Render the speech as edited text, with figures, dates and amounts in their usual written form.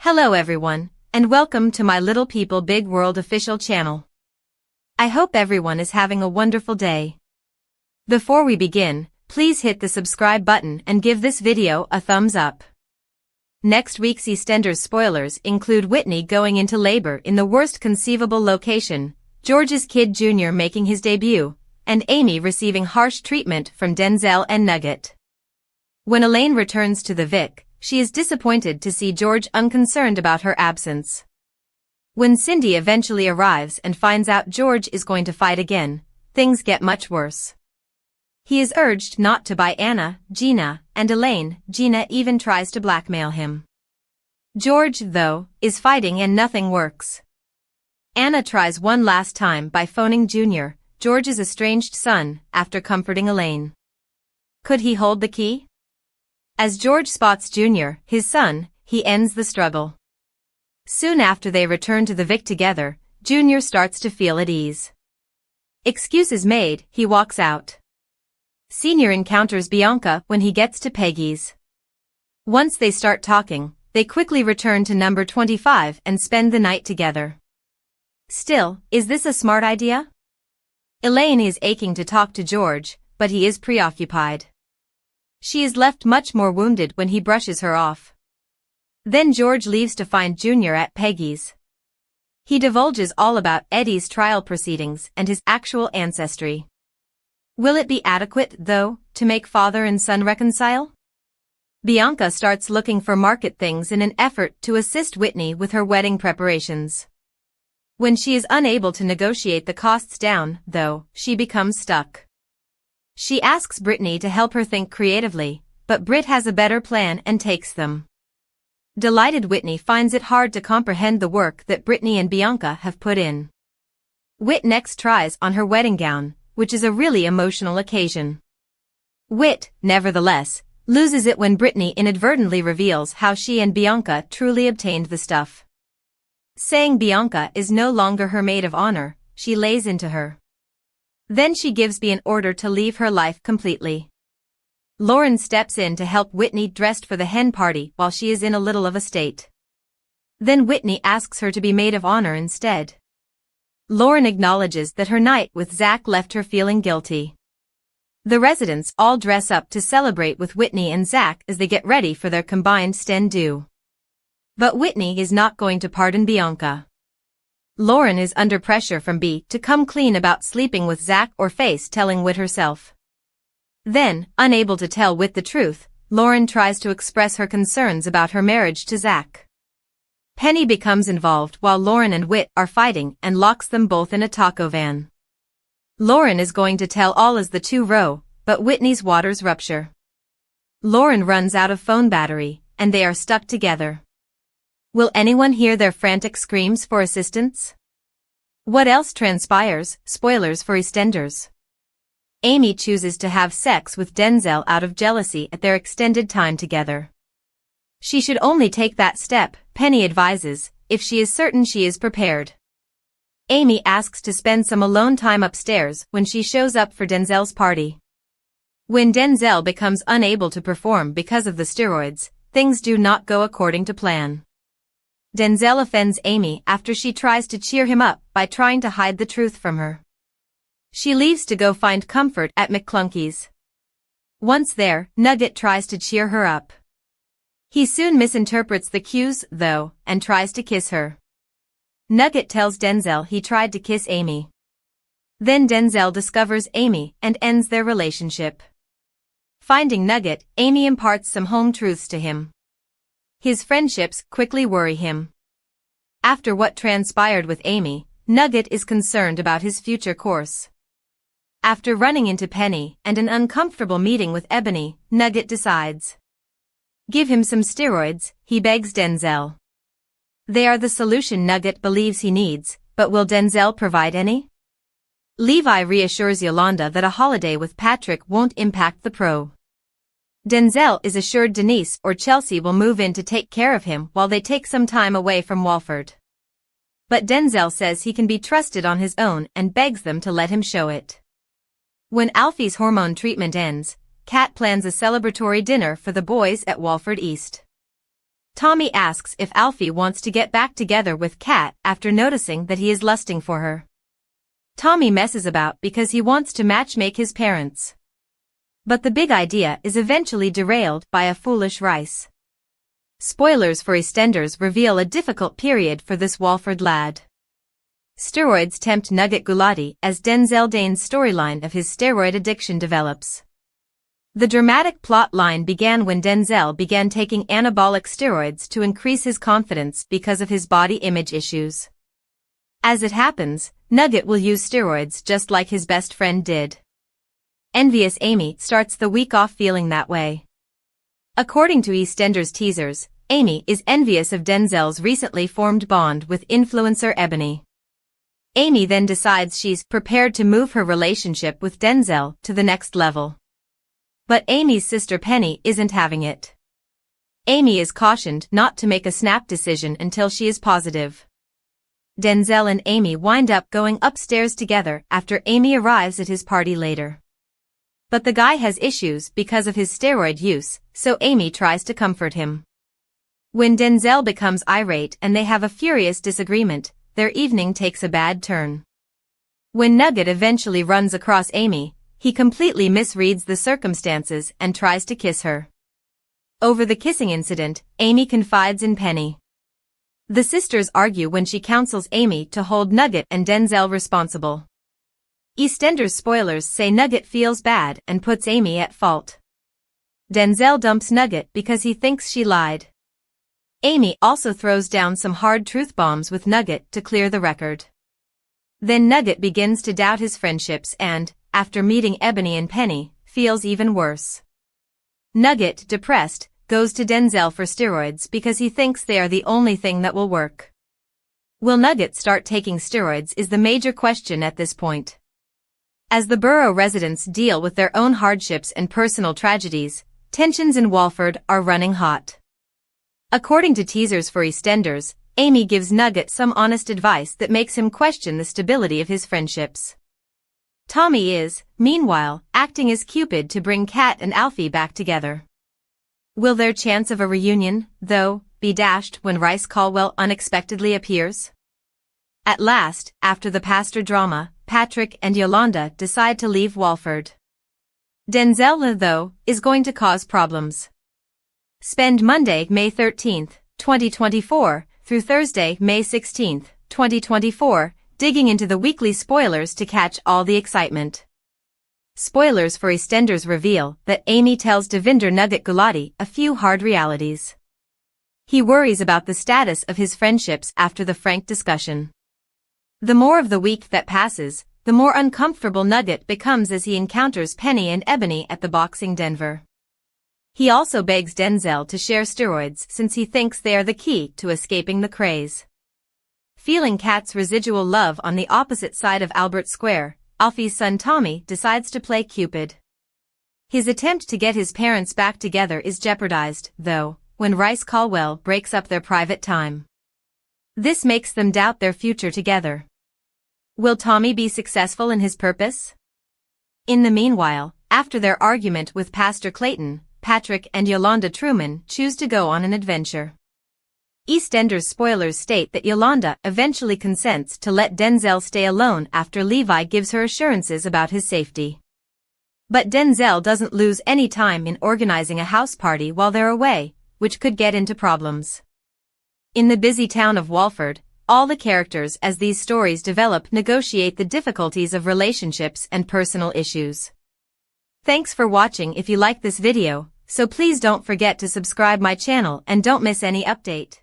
Hello everyone, and welcome to my Little People Big World official channel. I hope everyone is having a wonderful day. Before we begin, please hit the subscribe button and give this video a thumbs up. Next week's EastEnders spoilers include Whitney going into labor in the worst conceivable location, George's kid Jr. making his debut, and Amy receiving harsh treatment from Denzel and Nugget. When Elaine returns to the Vic, she is disappointed to see George unconcerned about her absence. When Cindy eventually arrives and finds out George is going to fight again, things get much worse. He is urged not to buy Anna, Gina, and Elaine. Gina even tries to blackmail him. George, though, is fighting and nothing works. Anna tries one last time by phoning Junior, George's estranged son, after comforting Elaine. Could he hold the key? As George spots Junior, his son, he ends the struggle. Soon after they return to the Vic together, Junior starts to feel at ease. Excuses made, he walks out. Senior encounters Bianca when he gets to Peggy's. Once they start talking, they quickly return to number 25 and spend the night together. Still, is this a smart idea? Elaine is aching to talk to George, but he is preoccupied. She is left much more wounded when he brushes her off. Then George leaves to find Junior at Peggy's. He divulges all about Eddie's trial proceedings and his actual ancestry. Will it be adequate, though, to make father and son reconcile? Bianca starts looking for market things in an effort to assist Whitney with her wedding preparations. When she is unable to negotiate the costs down, though, she becomes stuck. She asks Brittany to help her think creatively, but Britt has a better plan and takes them. Delighted Whitney finds it hard to comprehend the work that Brittany and Bianca have put in. Whit next tries on her wedding gown, which is a really emotional occasion. Whit, nevertheless, loses it when Brittany inadvertently reveals how she and Bianca truly obtained the stuff. Saying Bianca is no longer her maid of honor, she lays into her. Then she gives Bea an order to leave her life completely. Lauren steps in to help Whitney dressed for the hen party while she is in a little of a state. Then Whitney asks her to be maid of honor instead. Lauren acknowledges that her night with Zach left her feeling guilty. The residents all dress up to celebrate with Whitney and Zach as they get ready for their combined stand-do. But Whitney is not going to pardon Bianca. Lauren is under pressure from Bea to come clean about sleeping with Zach or face telling Whit herself. Then, unable to tell Whit the truth, Lauren tries to express her concerns about her marriage to Zach. Penny becomes involved while Lauren and Whit are fighting and locks them both in a taco van. Lauren is going to tell all as the two row, but Whitney's waters rupture. Lauren runs out of phone battery, and they are stuck together. Will anyone hear their frantic screams for assistance? What else transpires? Spoilers for EastEnders. Amy chooses to have sex with Denzel out of jealousy at their extended time together. She should only take that step, Penny advises, if she is certain she is prepared. Amy asks to spend some alone time upstairs when she shows up for Denzel's party. When Denzel becomes unable to perform because of the steroids, things do not go according to plan. Denzel offends Amy after she tries to cheer him up by trying to hide the truth from her. She leaves to go find comfort at McClunky's. Once there, Nugget tries to cheer her up. He soon misinterprets the cues, though, and tries to kiss her. Nugget tells Denzel he tried to kiss Amy. Then Denzel discovers Amy and ends their relationship. Finding Nugget, Amy imparts some home truths to him. His friendships quickly worry him. After what transpired with Amy, Nugget is concerned about his future course. After running into Penny and an uncomfortable meeting with Ebony, Nugget decides. Give him some steroids, he begs Denzel. They are the solution Nugget believes he needs, but will Denzel provide any? Levi reassures Yolanda that a holiday with Patrick won't impact the pro. Denzel is assured Denise or Chelsea will move in to take care of him while they take some time away from Walford. But Denzel says he can be trusted on his own and begs them to let him show it. When Alfie's hormone treatment ends, Kat plans a celebratory dinner for the boys at Walford East. Tommy asks if Alfie wants to get back together with Kat after noticing that he is lusting for her. Tommy messes about because he wants to matchmake his parents. But the big idea is eventually derailed by a foolish Rice. Spoilers for EastEnders reveal a difficult period for this Walford lad. Steroids tempt Nugget Gulati as Denzel Dane's storyline of his steroid addiction develops. The dramatic plot line began when Denzel began taking anabolic steroids to increase his confidence because of his body image issues. As it happens, Nugget will use steroids just like his best friend did. Envious Amy starts the week off feeling that way. According to EastEnders teasers, Amy is envious of Denzel's recently formed bond with influencer Ebony. Amy then decides she's prepared to move her relationship with Denzel to the next level. But Amy's sister Penny isn't having it. Amy is cautioned not to make a snap decision until she is positive. Denzel and Amy wind up going upstairs together after Amy arrives at his party later. But the guy has issues because of his steroid use, so Amy tries to comfort him. When Denzel becomes irate and they have a furious disagreement, their evening takes a bad turn. When Nugget eventually runs across Amy, he completely misreads the circumstances and tries to kiss her. Over the kissing incident, Amy confides in Penny. The sisters argue when she counsels Amy to hold Nugget and Denzel responsible. EastEnders spoilers say Nugget feels bad and puts Amy at fault. Denzel dumps Nugget because he thinks she lied. Amy also throws down some hard truth bombs with Nugget to clear the record. Then Nugget begins to doubt his friendships and, after meeting Ebony and Penny, feels even worse. Nugget, depressed, goes to Denzel for steroids because he thinks they are the only thing that will work. Will Nugget start taking steroids is the major question at this point. As the borough residents deal with their own hardships and personal tragedies, tensions in Walford are running hot. According to teasers for EastEnders, Amy gives Nugget some honest advice that makes him question the stability of his friendships. Tommy is, meanwhile, acting as Cupid to bring Kat and Alfie back together. Will their chance of a reunion, though, be dashed when Rice Caldwell unexpectedly appears? At last, after the pastor drama, Patrick and Yolanda decide to leave Walford. Denzel, though, is going to cause problems. Spend Monday, May 13, 2024, through Thursday, May 16, 2024, digging into the weekly spoilers to catch all the excitement. Spoilers for EastEnders reveal that Amy tells Devinder Nugget Gulati a few hard realities. He worries about the status of his friendships after the frank discussion. The more of the week that passes, the more uncomfortable Nugget becomes as he encounters Penny and Ebony at the Boxing Denver. He also begs Denzel to share steroids since he thinks they are the key to escaping the craze. Feeling Kat's residual love on the opposite side of Albert Square, Alfie's son Tommy decides to play Cupid. His attempt to get his parents back together is jeopardized, though, when Rice Caldwell breaks up their private time. This makes them doubt their future together. Will Tommy be successful in his purpose? In the meanwhile, after their argument with Pastor Clayton, Patrick and Yolanda Truman choose to go on an adventure. EastEnders spoilers state that Yolanda eventually consents to let Denzel stay alone after Levi gives her assurances about his safety. But Denzel doesn't lose any time in organizing a house party while they're away, which could get into problems. In the busy town of Walford, all the characters as these stories develop negotiate the difficulties of relationships and personal issues. Thanks for watching. If you like this video, so please don't forget to subscribe my channel and don't miss any update.